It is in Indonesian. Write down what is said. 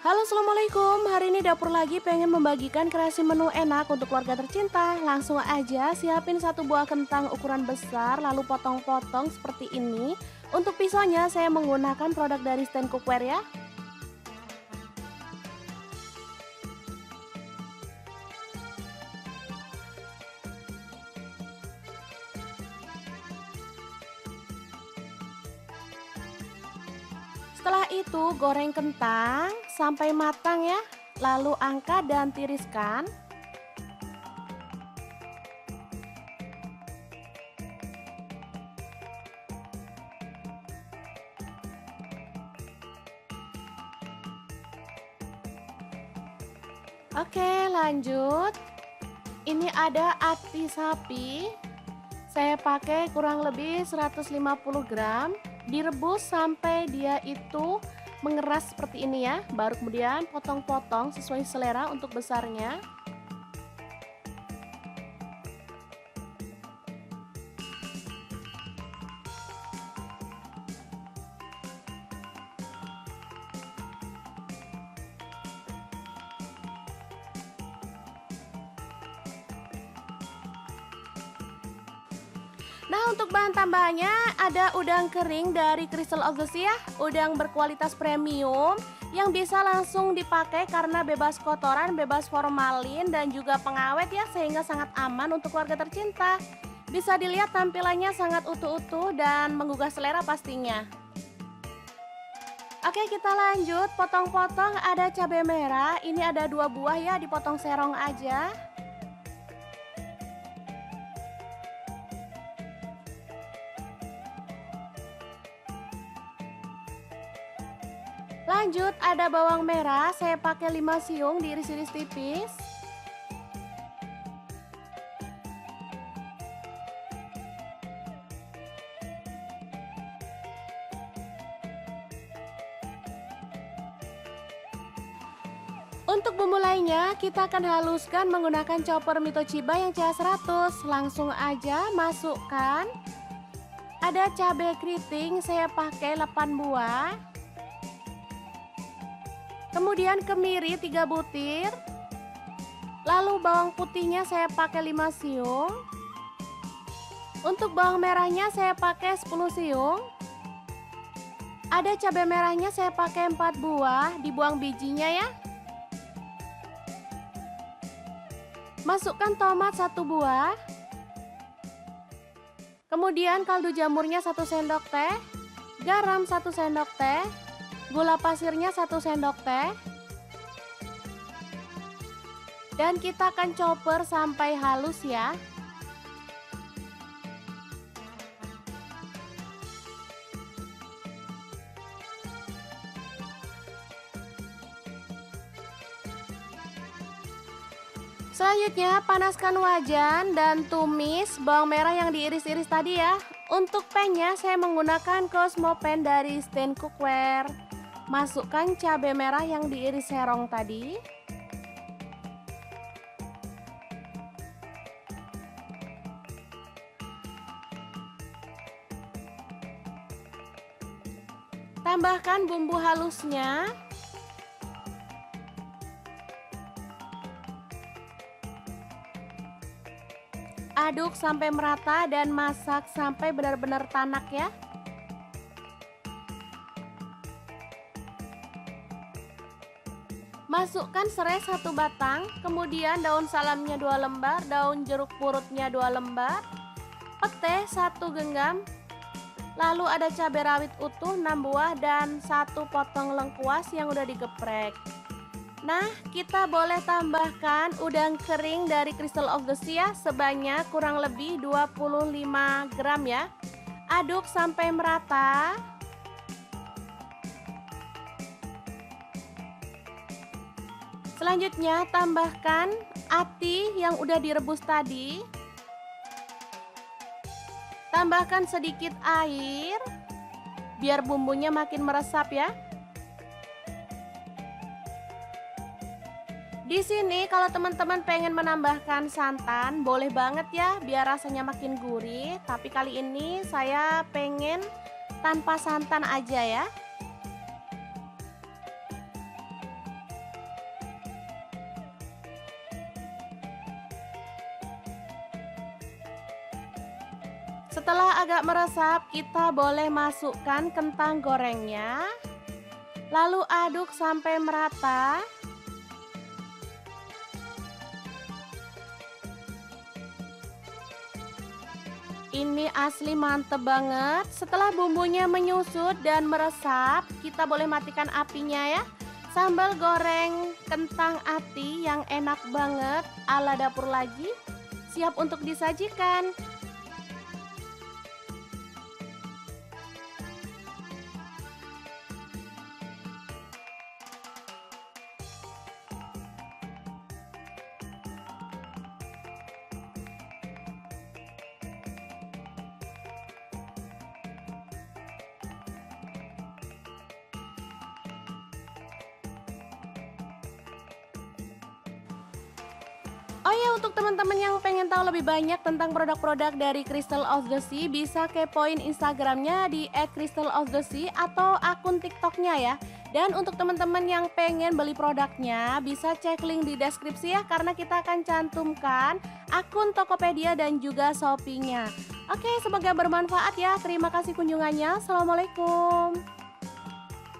Halo, assalamualaikum. Hari ini dapur lagi pengen membagikan kreasi menu enak untuk keluarga tercinta. Langsung aja siapin satu buah kentang ukuran besar, lalu potong-potong seperti ini. Untuk pisaunya saya menggunakan produk dari Stand Cookware ya. Setelah itu goreng kentang sampai matang ya. Lalu angkat dan tiriskan. Oke, lanjut. Ini ada ati sapi. Saya pakai kurang lebih 150 gram. Direbus sampai dia itu mengeras seperti ini ya. Baru kemudian potong-potong sesuai selera untuk besarnya. Nah, untuk bahan tambahannya ada udang kering dari Crystal of the Sea ya, udang berkualitas premium yang bisa langsung dipakai karena bebas kotoran, bebas formalin dan juga pengawet ya, sehingga sangat aman untuk keluarga tercinta. Bisa dilihat tampilannya sangat utuh-utuh dan menggugah selera pastinya. Oke, kita lanjut potong-potong. Ada cabai merah, ini ada 2 buah ya, dipotong serong aja. Lanjut ada bawang merah, saya pakai 5 siung diiris-iris tipis. Untuk bumbu lainnya kita akan haluskan menggunakan chopper Mitochiba yang CH100. Langsung aja masukkan. Ada cabai keriting, saya pakai 8 buah. Kemudian kemiri 3 butir. Lalu bawang putihnya saya pakai 5 siung. Untuk bawang merahnya saya pakai 10 siung. Ada cabai merahnya saya pakai 4 buah, dibuang bijinya ya. Masukkan tomat 1 buah. Kemudian kaldu jamurnya 1 sendok teh, garam 1 sendok teh, gula pasirnya 1 sendok teh. Dan kita akan chopper sampai halus ya. Selanjutnya panaskan wajan dan tumis bawang merah yang diiris-iris tadi ya. Untuk pennya saya menggunakan Cosmo Pen dari Stand Cookware. Masukkan cabai merah yang diiris serong tadi. Tambahkan bumbu halusnya. Aduk sampai merata dan masak sampai benar-benar tanak ya. Masukkan serai 1 batang, kemudian daun salamnya 2 lembar, daun jeruk purutnya 2 lembar, pete 1 genggam, lalu ada cabai rawit utuh 6 buah dan 1 potong lengkuas yang udah digeprek. Nah, kita boleh tambahkan udang kering dari Crystal of the Sea sebanyak kurang lebih 25 gram ya. Aduk sampai merata. Selanjutnya tambahkan ati yang udah direbus tadi. Tambahkan sedikit air biar bumbunya makin meresap ya. Di sini kalau teman-teman pengen menambahkan santan, boleh banget ya biar rasanya makin gurih. Tapi kali ini saya pengen tanpa santan aja ya. Setelah agak meresap, kita boleh masukkan kentang gorengnya, lalu aduk sampai merata. Ini asli mantep banget. Setelah bumbunya menyusut dan meresap, kita boleh matikan apinya ya. Sambal goreng kentang ati yang enak banget ala dapur lagi, siap untuk disajikan. Oh ya, untuk teman-teman yang pengen tahu lebih banyak tentang produk-produk dari Crystal of the Sea, bisa kepoin Instagramnya di @crystalofthesea atau akun TikToknya ya. Dan untuk teman-teman yang pengen beli produknya, bisa cek link di deskripsi ya, karena kita akan cantumkan akun Tokopedia dan juga Shopee-nya. Oke, semoga bermanfaat ya. Terima kasih kunjungannya. Assalamualaikum.